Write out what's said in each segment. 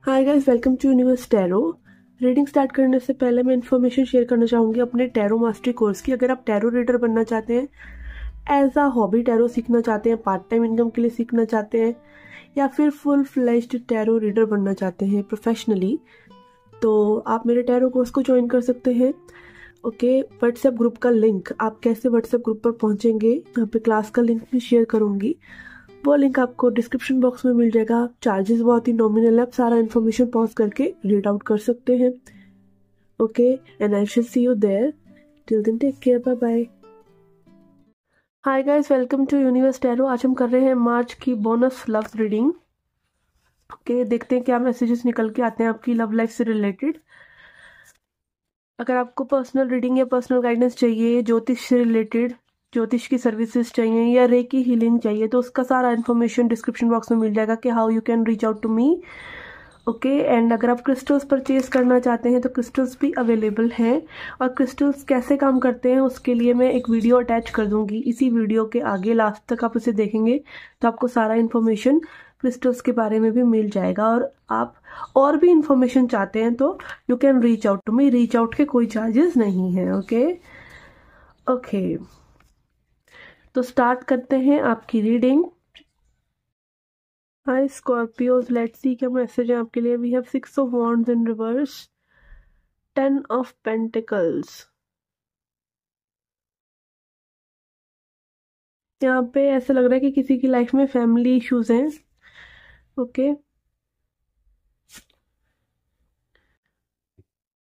Hi guys, welcome to universe tarot. Reading start करने से पहले मैं इन्फॉर्मेशन शेयर करना चाहूँगी अपने टैरो मास्टरी कोर्स की। अगर आप टैरो रीडर बनना चाहते हैं, एज अ हॉबी टैरो सीखना चाहते हैं, पार्ट टाइम इनकम के लिए सीखना चाहते हैं, या फिर फुल फ्लेज्ड टैरो रीडर बनना चाहते हैं प्रोफेशनली, तो आप मेरे टैरो कोर्स को ज्वाइन कर सकते हैं। ओके, व्हाट्सएप ग्रुप का लिंक, आप कैसे व्हाट्सएप ग्रुप पर पहुंचेंगे, यहाँ पे क्लास का लिंक भी शेयर करूँगी। वो लिंक आपको डिस्क्रिप्शन बॉक्स में मिल जाएगा। चार्जेस बहुत ही नॉमिनल है, आप सारा इन्फॉर्मेशन पॉज करके रीड आउट कर सकते हैं। Okay, and I will see you there. Till then take care, bye bye. Hi guys, welcome to universe tarot. आज हम कर रहे हैं मार्च की बोनस लव रीडिंग। ओके, देखते हैं क्या मैसेजेस निकल के आते हैं आपकी लव लाइफ से रिलेटेड। अगर आपको पर्सनल रीडिंग या पर्सनल गाइडेंस चाहिए, ज्योतिष से रिलेटेड, ज्योतिष की सर्विसेज चाहिए या रेकी हीलिंग चाहिए, तो उसका सारा इन्फॉर्मेशन डिस्क्रिप्शन बॉक्स में मिल जाएगा कि how you can reach out to me. Okay, and अगर आप क्रिस्टल्स परचेज करना चाहते हैं तो क्रिस्टल्स भी अवेलेबल हैं। और क्रिस्टल्स कैसे काम करते हैं उसके लिए मैं एक वीडियो अटैच कर दूंगी इसी वीडियो के आगे। लास्ट तक आप उसे देखेंगे तो आपको सारा इन्फॉर्मेशन क्रिस्टल्स के बारे में भी मिल जाएगा। और आप और भी इन्फॉर्मेशन चाहते हैं तो you can reach out to me. Reach out के कोई चार्जेस नहीं है। ओके ओके, तो स्टार्ट करते हैं आपकी रीडिंग। हाय स्कॉर्पियोज, लेट्स सी क्या मैसेज है आपके लिए। We have 6 of wands in reverse, 10 of pentacles. यहाँ पे ऐसा लग रहा है कि किसी की लाइफ में फैमिली इश्यूज हैं। Okay,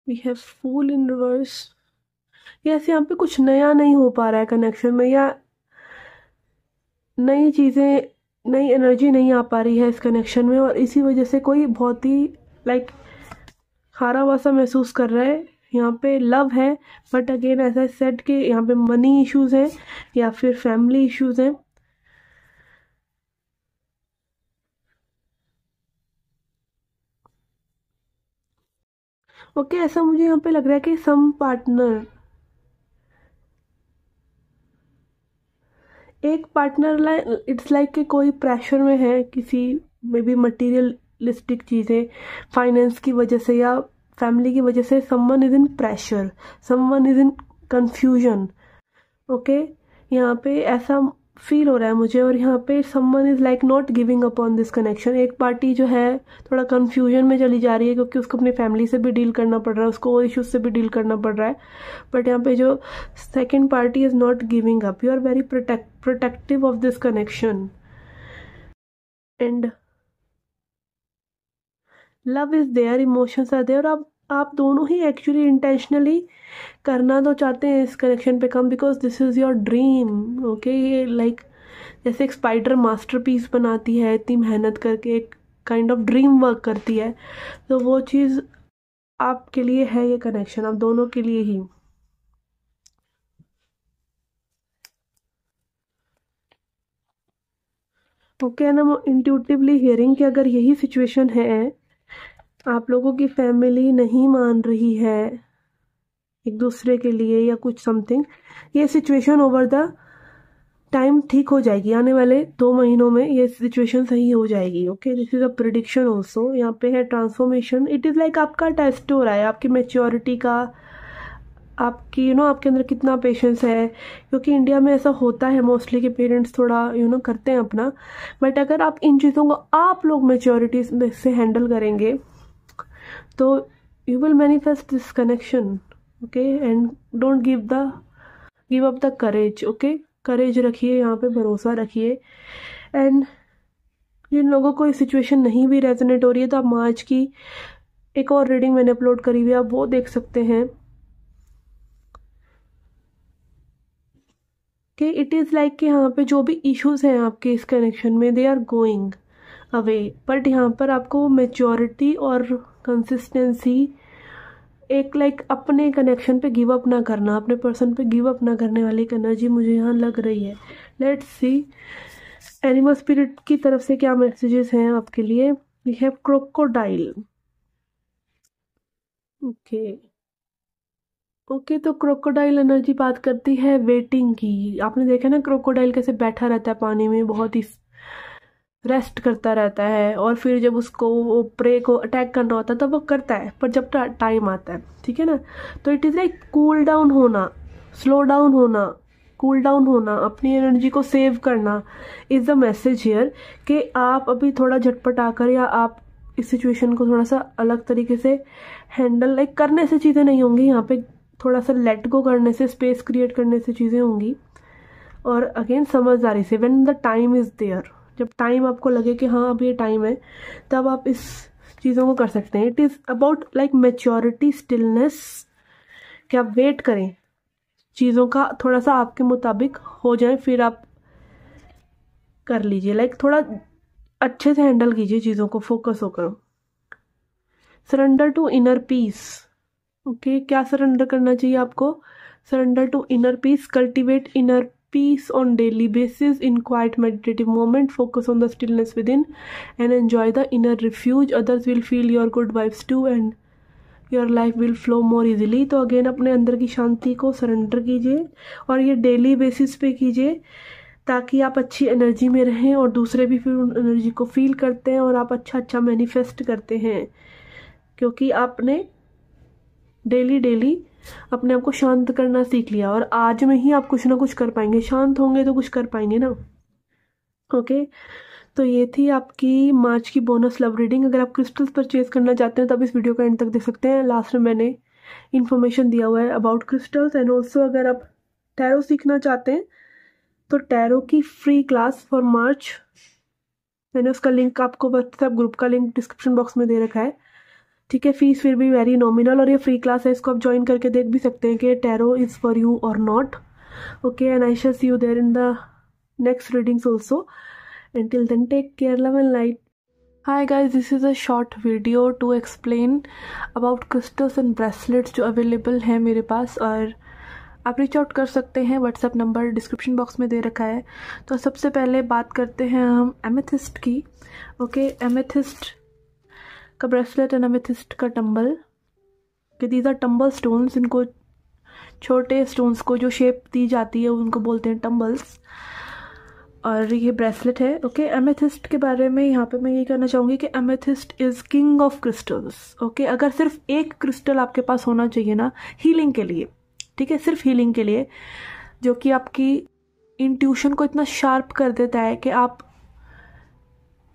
we have fool in reverse. Yes, यहाँ पे कुछ नया नहीं हो पा रहा है कनेक्शन में, या नई चीजें, नई एनर्जी नहीं आ पा रही है इस कनेक्शन में, और इसी वजह से कोई बहुत ही लाइक हारा हुआ सा महसूस कर रहा है। यहाँ पे लव है, बट अगेन ऐसा सेट कि यहाँ पे मनी इश्यूज हैं या फिर फैमिली इश्यूज हैं। ओके, ऐसा मुझे यहाँ पे लग रहा है कि सम पार्टनर, एक पार्टनर इट्स लाइक कि कोई प्रेशर में है किसी, मे बी मटीरियलिस्टिक चीज़ें, फाइनेंस की वजह से या फैमिली की वजह से। Someone is in pressure, someone is in confusion. Okay, यहाँ पे ऐसा फील हो रहा है मुझे। और यहाँ पे someone is like not giving up on this connection. एक पार्टी जो है थोड़ा कंफ्यूजन में चली जा रही है क्योंकि उसको अपनी फैमिली से भी डील करना पड़ रहा है, उसको इश्यूज से भी डील करना पड़ रहा है। बट यहाँ पे जो second party is not giving up, you are very protective of this connection, and love is there, emotions are there. आप दोनों ही एक्चुअली इंटेंशनली करना तो चाहते हैं इस कनेक्शन पे कम, because this is your dream. Okay, ये लाइक जैसे एक स्पाइडर मास्टरपीस बनाती है इतनी मेहनत करके, एक काइंड ऑफ ड्रीम वर्क करती है, तो वो चीज़ आपके लिए है ये कनेक्शन, आप दोनों के लिए ही। Okay, and I am intuitively hearing कि अगर यही सिचुएशन है, आप लोगों की फैमिली नहीं मान रही है एक दूसरे के लिए या कुछ समथिंग, ये सिचुएशन ओवर द टाइम ठीक हो जाएगी। आने वाले 2 महीनों में ये सिचुएशन सही हो जाएगी। Okay, this is a prediction also. यहाँ पे है ट्रांसफॉर्मेशन। इट इज़ लाइक आपका टेस्ट हो रहा है आपकी मेच्योरिटी का, आपकी आपके अंदर कितना पेशेंस है। क्योंकि इंडिया में ऐसा होता है मोस्टली कि पेरेंट्स थोड़ा करते हैं अपना, बट अगर आप इन चीज़ों को आप लोग मेच्योरिटी से हैंडल करेंगे तो you will manifest this connection. Okay, and don't give up the courage. Okay, courage रखिए, यहाँ पे भरोसा रखिए। एंड जिन लोगों को ये सिचुएशन नहीं भी रेजोनेट हो रही है तो आप मार्च की एक और रीडिंग मैंने अपलोड करी हुई है, आप वो देख सकते हैं कि इट इज़ लाइक कि यहाँ पे जो भी इश्यूज हैं आपके इस कनेक्शन में, they are going away. But यहाँ पर आपको मेच्योरिटी और कंसिस्टेंसी, एक लाइक अपने कनेक्शन पे गिव अप ना करना, अपने पर्सन पे गिव अप ना करने वाली एक एनर्जी मुझे यहाँ लग रही है। लेट्स सी एनिमल स्पिरिट की तरफ से क्या मैसेजेस हैं आपके लिए। We have crocodile. Okay okay, तो क्रोकोडाइल एनर्जी बात करती है वेटिंग की। आपने देखा ना क्रोकोडाइल कैसे बैठा रहता है पानी में, बहुत ही रेस्ट करता रहता है, और फिर जब उसको वो प्रे को अटैक करना होता है तब वो करता है, पर जब टाइम आता है, ठीक है ना, तो it is like cool down होना, स्लो डाउन होना, कूल डाउन होना, अपनी एनर्जी को सेव करना इज़ द मैसेज हियर, कि आप अभी थोड़ा झटपट आकर, या आप इस सिचुएशन को थोड़ा सा अलग तरीके से हैंडल लाइक करने से चीज़ें नहीं होंगी, यहाँ पे थोड़ा सा लेट गो करने से, स्पेस क्रिएट करने से चीज़ें होंगी। और अगेन समझदारी से, when the time is there, जब टाइम आपको लगे कि हाँ अब ये टाइम है, तब आप इस चीज़ों को कर सकते हैं। It is about like maturity, stillness, कि आप वेट करें चीज़ों का थोड़ा सा आपके मुताबिक हो जाए, फिर आप कर लीजिए, लाइक थोड़ा अच्छे से हैंडल कीजिए चीज़ों को, फोकस होकर। Surrender to inner peace, okay, क्या सरेंडर करना चाहिए आपको? Surrender to inner peace, cultivate inner peace on daily basis in quiet meditative moment, focus on the stillness within and enjoy the inner refuge, others will feel your good vibes too and your life will flow more easily। तो again अपने अंदर की शांति को surrender कीजिए, और ये daily basis पे कीजिए, ताकि आप अच्छी एनर्जी में रहें और दूसरे भी फिर उन एनर्जी को फील करते हैं, और आप अच्छा मैनिफेस्ट करते हैं, क्योंकि आपने डेली अपने आप को शांत करना सीख लिया, और आज में ही आप कुछ ना कुछ कर पाएंगे, शांत होंगे तो कुछ कर पाएंगे ना। ओके, तो ये थी आपकी मार्च की बोनस लव रीडिंग। अगर आप क्रिस्टल्स परचेज करना चाहते हैं तब इस वीडियो का एंड तक देख सकते हैं, लास्ट में मैंने इन्फॉर्मेशन दिया हुआ है अबाउट क्रिस्टल्स। एंड ऑल्सो अगर आप टैरो सीखना चाहते हैं तो टैरो की फ्री क्लास फॉर मार्च, मैंने उसका लिंक आपको व्हाट्सएप ग्रुप का लिंक डिस्क्रिप्शन बॉक्स में दे रखा है, ठीक है। फीस फिर भी वेरी नॉमिनल, और ये फ्री क्लास है, इसको आप ज्वाइन करके देख भी सकते हैं कि टैरो इज़ फॉर यू और not. Okay, and I shall see you there in the next readings also. Until then, take care, love and light. Hi guys, this is a short video to explain about crystals and bracelets जो available हैं मेरे पास, और आप reach out कर सकते हैं, WhatsApp number description box में दे रखा है। तो सबसे पहले बात करते हैं हम एमेथिस्ट की। ओके, एमेथिस्ट का ब्रेसलेट एंड एमेथिस्ट का टंबल, कि दीज आर टंबल स्टोन्स, इनको छोटे स्टोन्स को जो शेप दी जाती है उनको बोलते हैं टंबल्स, और ये ब्रेसलेट है। ओके, एमेथिस्ट के बारे में यहाँ पे मैं ये कहना चाहूँगी कि amethyst is king of crystals. Okay, अगर सिर्फ एक क्रिस्टल आपके पास होना चाहिए ना हीलिंग के लिए, ठीक है, सिर्फ हीलिंग के लिए, जो कि आपकी इंट्यूशन को इतना शार्प कर देता है कि आप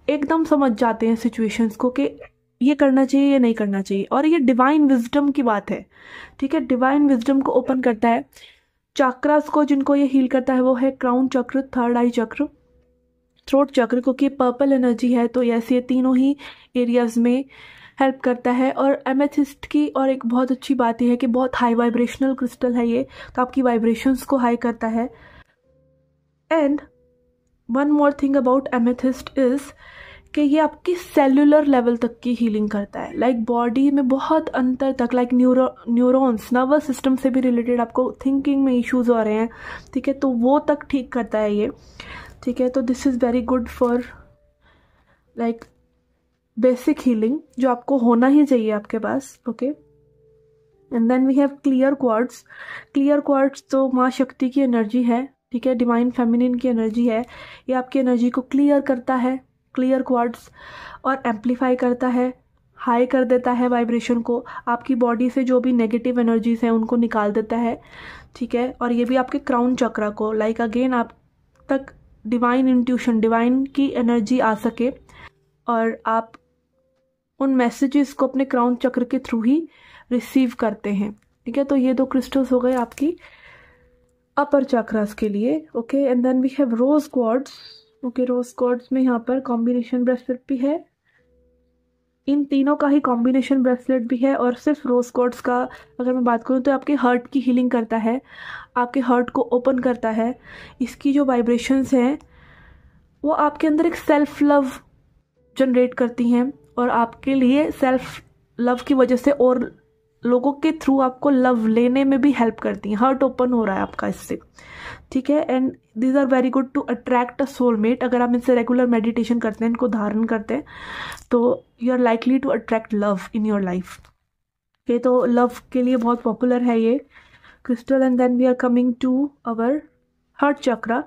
एकदम समझ जाते हैं सिचुएशंस को कि ये करना चाहिए, ये नहीं करना चाहिए, और ये डिवाइन विजडम की बात है, ठीक है, डिवाइन विजडम को ओपन करता है। चक्रास को जिनको ये हील करता है वो है क्राउन चक्र, थर्ड आई चक्र, थ्रोट चक्र, क्योंकि पर्पल एनर्जी है तो ऐसे ये तीनों ही एरियाज में हेल्प करता है। और एमेथिस्ट की और एक बहुत अच्छी बात यह है कि बहुत हाई वाइब्रेशनल क्रिस्टल है ये, तो आपकी वाइब्रेशंस को हाई करता है। And one more thing about amethyst is कि ये आपकी सेल्यूलर लेवल तक की हीलिंग करता है, लाइक बॉडी में बहुत अंतर तक, लाइक न्यूरॉन्स, नर्वस सिस्टम से भी रिलेटेड आपको थिंकिंग में इश्यूज हो रहे हैं, ठीक है, तो वो तक ठीक करता है ये, ठीक है। तो this is very good for like basic healing जो आपको होना ही चाहिए आपके पास। Okay, and then we have clear quartz. Clear quartz तो माँ शक्ति की एनर्जी है, ठीक है, डिवाइन फेमिनिन की एनर्जी है, ये आपकी एनर्जी को क्लियर करता है, क्लियर क्वार्ट्स, और एम्पलीफाई करता है, हाई कर देता है वाइब्रेशन को, आपकी बॉडी से जो भी नेगेटिव एनर्जीज हैं उनको निकाल देता है, ठीक है। और ये भी आपके क्राउन चक्रा को, लाइक अगेन आप तक डिवाइन इंट्यूशन, डिवाइन की एनर्जी आ सके, और आप उन मैसेजेस को अपने क्राउन चक्र के थ्रू ही रिसीव करते हैं, ठीक है। तो ये दो क्रिस्टल्स हो गए आपकी अपर चक्रास के लिए। Okay, and then we have rose quartz. Okay, rose quartz में यहाँ पर कॉम्बिनेशन ब्रेसलेट भी है, इन तीनों का ही कॉम्बिनेशन ब्रेसलेट भी है। और सिर्फ रोज क्वार्ट्स का अगर मैं बात करूँ तो आपके हर्ट की हीलिंग करता है, आपके हर्ट को ओपन करता है। इसकी जो वाइब्रेशंस हैं वो आपके अंदर एक सेल्फ लव जनरेट करती हैं, और आपके लिए सेल्फ लव की वजह से और लोगों के थ्रू आपको लव लेने में भी हेल्प करती हैं। हार्ट ओपन हो रहा है आपका इससे, ठीक है। And these are very good to attract a soulmate. अगर आप इनसे रेगुलर मेडिटेशन करते हैं, इनको धारण करते हैं, तो you are likely to attract love in your life. ये तो लव के लिए बहुत पॉपुलर है ये crystal. And then we are coming to our heart chakra.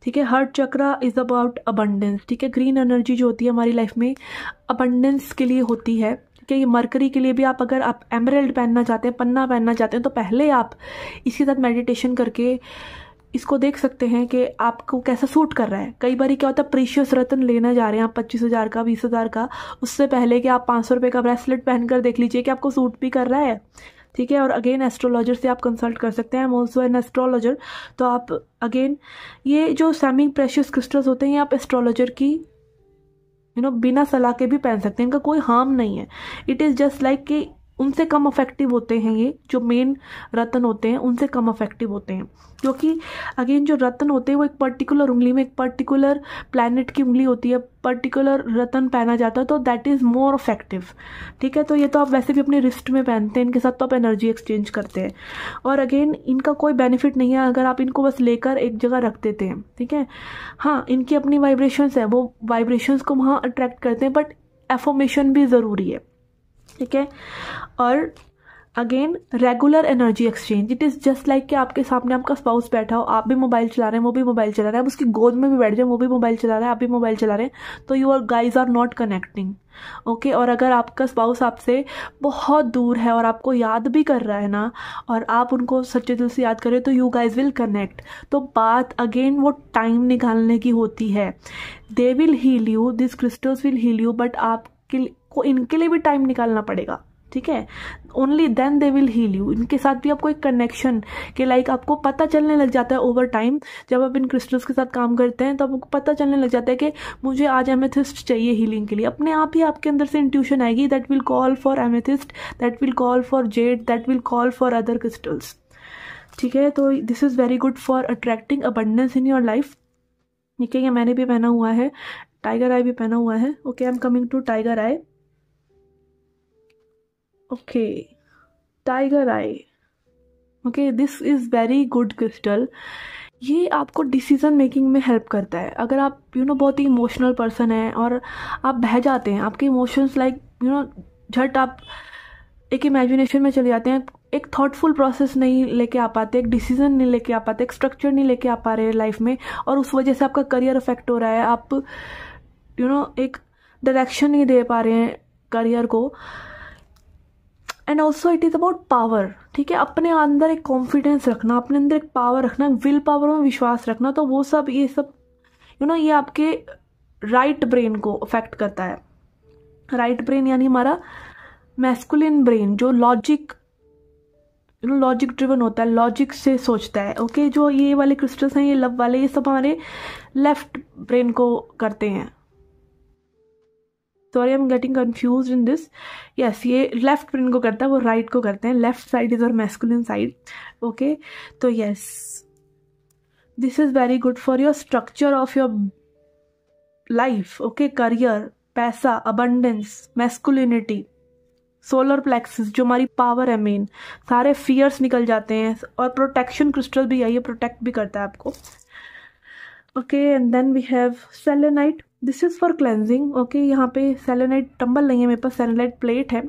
ठीक है। Heart chakra is about abundance, ठीक है। ग्रीन एनर्जी जो होती है हमारी लाइफ में अबंडेंस के लिए होती है, ठीक है। ये मरकरी के लिए भी, आप अगर आप एमराल्ड पहनना चाहते हैं, पन्ना पहनना चाहते हैं, तो पहले आप इसके साथ मेडिटेशन करके इसको देख सकते हैं कि आपको कैसा सूट कर रहा है। कई बार क्या होता है, प्रीशियस रत्न लेना जा रहे हैं आप 25,000 का, 20,000 का, उससे पहले कि आप 500 रुपये का ब्रेसलेट पहनकर देख लीजिए कि आपको सूट भी कर रहा है, ठीक है। और अगेन एस्ट्रोलॉजर से आप कंसल्ट कर सकते हैं, ऑल्सो एन एस्ट्रोलॉजर। तो आप अगेन ये जो सेमी प्रेशियस क्रिस्टल्स होते हैं, आप एस्ट्रोलॉजर की बिना सलाह के भी पहन सकते हैं, इनका कोई हार्म नहीं है। इट इज़ जस्ट लाइक कि उनसे कम अफेक्टिव होते हैं, ये जो मेन रत्न होते हैं उनसे कम अफेक्टिव होते हैं, क्योंकि अगेन जो रत्न होते हैं वो एक पर्टिकुलर उंगली में, एक पर्टिकुलर प्लैनेट की उंगली होती है, पर्टिकुलर रत्न पहना जाता है, तो दैट इज़ मोर इफेक्टिव, ठीक है। तो ये तो आप वैसे भी अपने रिस्ट में पहनते हैं, इनके साथ तो आप एनर्जी एक्सचेंज करते हैं, और अगेन इनका कोई बेनिफिट नहीं है अगर आप इनको बस लेकर एक जगह रख देते हैं, ठीक है। हाँ, इनकी अपनी वाइब्रेशंस है, वो वाइब्रेशंस को वहाँ अट्रैक्ट करते हैं, बट एफर्मेशन भी ज़रूरी है, ठीक है। और again regular energy exchange, it is just like कि आपके सामने आपका स्पाउस बैठा हो, आप भी मोबाइल चला रहे हैं, वो भी मोबाइल चला रहा है, आप उसकी गोद में भी बैठ जाए, वो भी मोबाइल चला रहा है, आप भी मोबाइल चला रहे हैं, तो you guys are not connecting, okay. और अगर आपका स्पाउस आपसे बहुत दूर है और आपको याद भी कर रहा है ना, और आप उनको सच्चे दिल से याद करें, तो यू गाइज विल कनेक्ट। तो बात अगेन वो टाइम निकालने की होती है। They will heal you, this crystals will heal you, but आपके को इनके लिए भी टाइम निकालना पड़ेगा, ठीक है। Only then they will heal you. इनके साथ भी आपको एक कनेक्शन के लाइक आपको पता चलने लग जाता है ओवर टाइम, जब आप इन क्रिस्टल्स के साथ काम करते हैं, तो आपको पता चलने लग जाता है कि मुझे आज एमेथिस्ट चाहिए हीलिंग के लिए। अपने आप ही आपके अंदर से इंट्यूशन आएगी, that will call for amethyst, that will call for Z, that will call for other crystals, ठीक है। तो this is very good for attracting abundance in your life, ठीक है। ये मैंने भी पहना हुआ है, टाइगर आई भी पहना हुआ है, okay. I am coming to tiger eye, okay. Tiger eye, okay, this is very good crystal. ये आपको डिसीजन मेकिंग में हेल्प करता है। अगर आप बहुत ही इमोशनल पर्सन है और आप बह जाते हैं, आपके इमोशंस लाइक झट आप एक इमेजिनेशन में चले जाते हैं, एक थॉटफुल प्रोसेस नहीं लेके आ पाते, एक डिसीजन नहीं लेके आ पाते, एक स्ट्रक्चर नहीं लेके आ पा रहे हैं लाइफ में, और उस वजह से आपका करियर अफेक्ट हो रहा है, आप एक डायरेक्शन नहीं दे पा रहे हैं करियर को। And also it is about power, ठीक है। अपने अंदर एक कॉन्फिडेंस रखना, अपने अंदर एक पावर रखना, विल पावर में विश्वास रखना, तो वो सब ये सब ये आपके राइट ब्रेन को अफेक्ट करता है। राइट ब्रेन यानी हमारा मैस्कुलिन ब्रेन, जो लॉजिक ड्रिवन होता है, लॉजिक से सोचता है, ओके। जो ये वाले क्रिस्टल्स हैं, ये लव वाले, ये सब हमारे लेफ्ट ब्रेन को करते हैं। Sorry, I am getting confuse in this. Yes, ये लेफ्ट ब्रेन को करता है, वो राइट को करते हैं। लेफ्ट साइड इज और मैस्कुलिन साइड, ओके। तो yes, this is very good for your structure of your life, okay. Career, पैसा, अबंडेंस, मैस्कुलिनिटी, सोलर प्लेक्सिस जो हमारी पावर है मेन, सारे फियर्स निकल जाते हैं। और प्रोटेक्शन क्रिस्टल भी है, ये प्रोटेक्ट भी करता है आपको, okay. And then we have selenite, this is for cleansing, okay. यहाँ पे सेलेनाइट टंबल नहीं है मेरे पास, सेलेनाइट प्लेट है,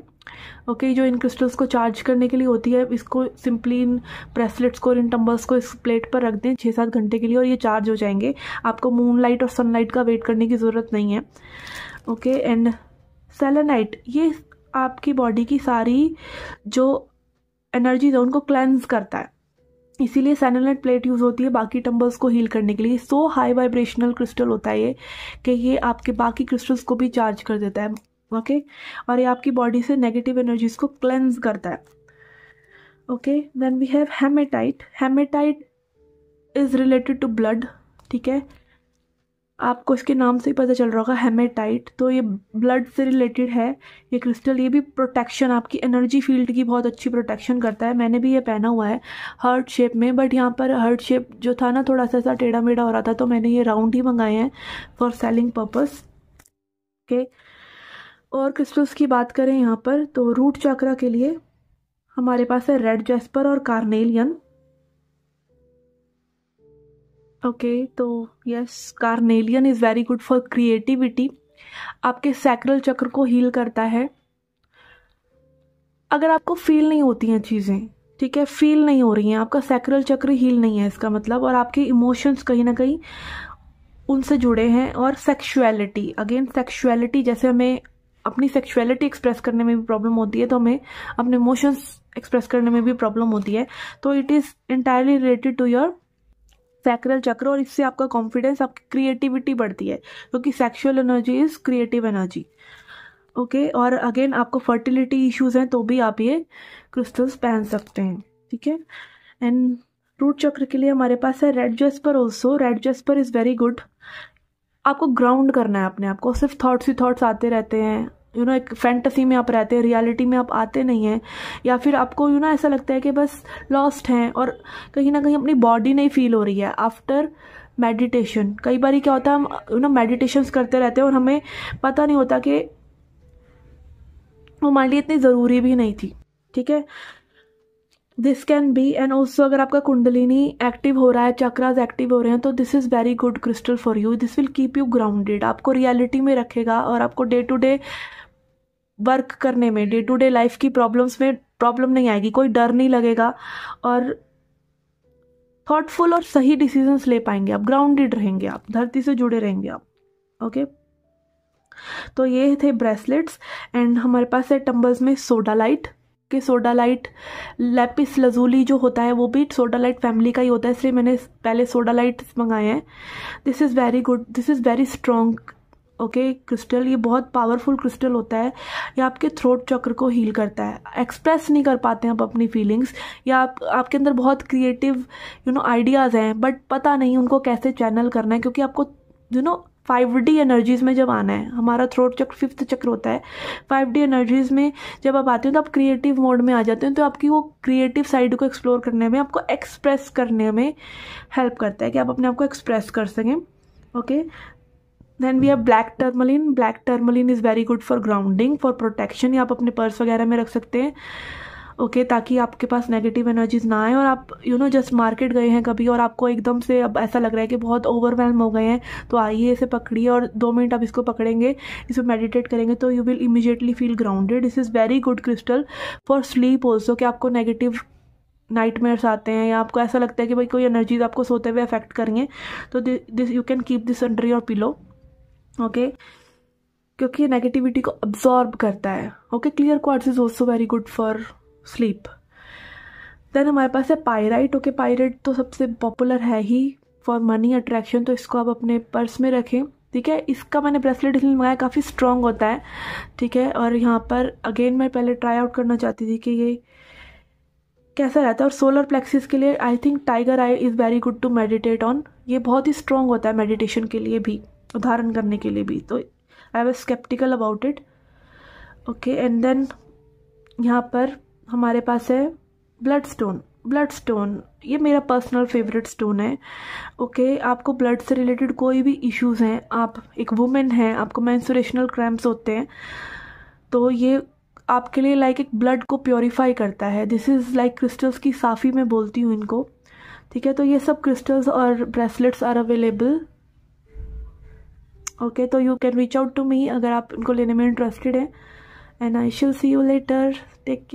ओके। जो इन क्रिस्टल्स को चार्ज करने के लिए होती है, इसको सिंपली इन ब्रेसलेट्स को, इन टंबल्स को इस प्लेट पर रख दें 6-7 घंटे के लिए, और ये चार्ज हो जाएंगे। आपको मूनलाइट और सनलाइट का वेट करने की ज़रूरत नहीं है, ओके। एंड सेलेनाइट ये आपकी बॉडी की सारी जो एनर्जीज है उनको क्लेंस करता है, इसीलिए सेलेनाइट प्लेट यूज़ होती है बाकी टंबल्स को हील करने के लिए। सो हाई वाइब्रेशनल क्रिस्टल होता है ये, कि ये आपके बाकी क्रिस्टल्स को भी चार्ज कर देता है, ओके। और ये आपकी बॉडी से नेगेटिव एनर्जीज को क्लेंस करता है, okay. Then we have hematite. Hematite is related to blood, ठीक है। आपको इसके नाम से ही पता चल रहा होगा, हेमेटाइट। तो ये ब्लड से रिलेटेड है ये क्रिस्टल। ये भी प्रोटेक्शन, आपकी एनर्जी फील्ड की बहुत अच्छी प्रोटेक्शन करता है। मैंने भी ये पहना हुआ है हार्ट शेप में, बट यहाँ पर हार्ट शेप जो था ना थोड़ा सा ऐसा टेढ़ा मेढ़ा हो रहा था, तो मैंने ये राउंड ही मंगाए हैं फॉर सेलिंग पर्पस, ओके। और क्रिस्टल्स की बात करें यहाँ पर, तो रूट चक्रा के लिए हमारे पास है रेड जैस्पर और कार्नेलियन, ओके। तो yes, carnelian is very good for creativity, आपके सैक्रल चक्र को हील करता है। अगर आपको फील नहीं होती हैं चीज़ें, ठीक है, फील नहीं हो रही हैं, आपका सैक्रल चक्र हील नहीं है इसका मतलब, और आपके इमोशंस कहीं ना कहीं उनसे जुड़े हैं। और सेक्सुअलिटी, अगेन सेक्सुअलिटी, जैसे हमें अपनी सेक्सुअलिटी एक्सप्रेस करने में भी प्रॉब्लम होती है, तो हमें अपने इमोशंस एक्सप्रेस करने में भी प्रॉब्लम होती है। तो it is entirely related to your sacral chakra, और इससे आपका कॉन्फिडेंस, आपकी क्रिएटिविटी बढ़ती है, क्योंकि sexual energy is creative energy. Okay, और अगेन आपको फर्टिलिटी इश्यूज हैं तो भी आप ये क्रिस्टल्स पहन सकते हैं, ठीक है। एंड रूट चक्र के लिए हमारे पास है red Jasper also. Red Jasper is very good. आपको ग्राउंड करना है अपने आप को, सिर्फ थॉट्स ही थॉट्स आते रहते हैं, एक फैंटेसी में आप रहते हैं, रियलिटी में आप आते नहीं हैं, या फिर आपको ऐसा लगता है कि बस लॉस्ट हैं और कहीं ना कहीं अपनी बॉडी नहीं फील हो रही है आफ्टर मेडिटेशन। कई बार क्या होता है, हम मेडिटेशंस करते रहते हैं और हमें पता नहीं होता कि वो हमारे लिए इतनी ज़रूरी भी नहीं थी, ठीक है। This can be, and also अगर आपका कुंडलिनी एक्टिव हो रहा है, चक्रास एक्टिव हो रहे हैं, तो this is very good crystal for you. This will keep you grounded, आपको रियलिटी में रखेगा और आपको डे टू डे वर्क करने में, डे टू डे लाइफ की प्रॉब्लम्स में प्रॉब्लम नहीं आएगी, कोई डर नहीं लगेगा, और थॉटफुल और सही डिसीजंस ले पाएंगे आप, ग्राउंडेड रहेंगे आप, धरती से जुड़े रहेंगे आप। ओके, तो ये थे ब्रेसलेट्स। एंड हमारे पास है टम्बल्स में सोडालाइट के, सोडालाइट लैपिस लजूली जो होता है वो भी सोडालाइट फैमिली का ही होता है, इसलिए मैंने पहले सोडालाइट मंगाए हैं। This is very good, this is very strong okay crystal. ये बहुत पावरफुल क्रिस्टल होता है, ये आपके थ्रोट चक्र को हील करता है। एक्सप्रेस नहीं कर पाते हैं आप अपनी फीलिंग्स, या आपके अंदर बहुत क्रिएटिव आइडियाज़ हैं, बट पता नहीं उनको कैसे चैनल करना है, क्योंकि आपको 5D एनर्जीज में जब आना है, हमारा थ्रोट चक्र 5th चक्र होता है, 5D एनर्जीज में जब आप आते हो तो आप क्रिएटिव मोड में आ जाते हो, तो आपकी वो क्रिएटिव साइड को एक्सप्लोर करने में, आपको एक्सप्रेस करने में हेल्प करता है कि आप अपने आप को एक्सप्रेस कर सकें। Okay, then we have black tourmaline. Black tourmaline is very good for grounding, for protection, या आप अपने पर्स वगैरह में रख सकते हैं, ओके, ताकि आपके पास नेगेटिव एनर्जीज ना आए। और आप जस्ट मार्केट गए हैं कभी और आपको एकदम से अब ऐसा लग रहा है कि बहुत ओवरवेल्म हो गए हैं, तो आइए इसे पकड़िए और 2 मिनट आप इसको पकड़ेंगे, इस पर मेडिटेट करेंगे, तो you will immediately feel grounded. This is very good crystal for sleep also, कि आपको नेगेटिव नाइटमेयर्स आते हैं, या आपको ऐसा लगता है कि भाई कोई एनर्जीज आपको सोते हुए अफेक्ट करेंगे, तो this you can keep this under your pillow, okay, क्योंकि ये नेगेटिविटी को अब्जॉर्ब करता है। Okay, clear quartz is also very good for sleep. Then हमारे पास है पायराइट। ओके, पायराइट तो सबसे पॉपुलर है ही फॉर मनी अट्रैक्शन, तो इसको आप अपने पर्स में रखें, ठीक है। इसका मैंने ब्रेसलेट इसलिए मंगाया, काफ़ी स्ट्रॉन्ग होता है, ठीक है। और यहाँ पर अगेन मैं पहले ट्राई आउट करना चाहती थी कि ये कैसा रहता है। और सोलर प्लेक्सिस के लिए I think tiger eye is very good to meditate on, ये बहुत ही स्ट्रॉन्ग होता है मेडिटेशन के लिए भी, उदाहरण करने के लिए भी, तो I was skeptical about it. Okay, and then यहाँ पर हमारे पास है ब्लड स्टोन। ब्लड स्टोन ये मेरा पर्सनल फेवरेट स्टोन है। ओके, आपको ब्लड से रिलेटेड कोई भी इश्यूज हैं, आप एक वुमेन हैं, आपको मेंस्ट्रुएशनल क्रैम्प्स होते हैं, तो ये आपके लिए लाइक एक ब्लड को प्योरीफाई करता है। दिस इज़ लाइक क्रिस्टल्स की साफ़ी मैं बोलती हूँ इनको, ठीक है। तो ये सब क्रिस्टल्स और ब्रेसलेट्स आर अवेलेबल, ओके, तो you can reach out to me अगर आप इनको लेने में इंटरेस्टेड हैं, एंड आई शिल सी यू लेटर, टेक केयर।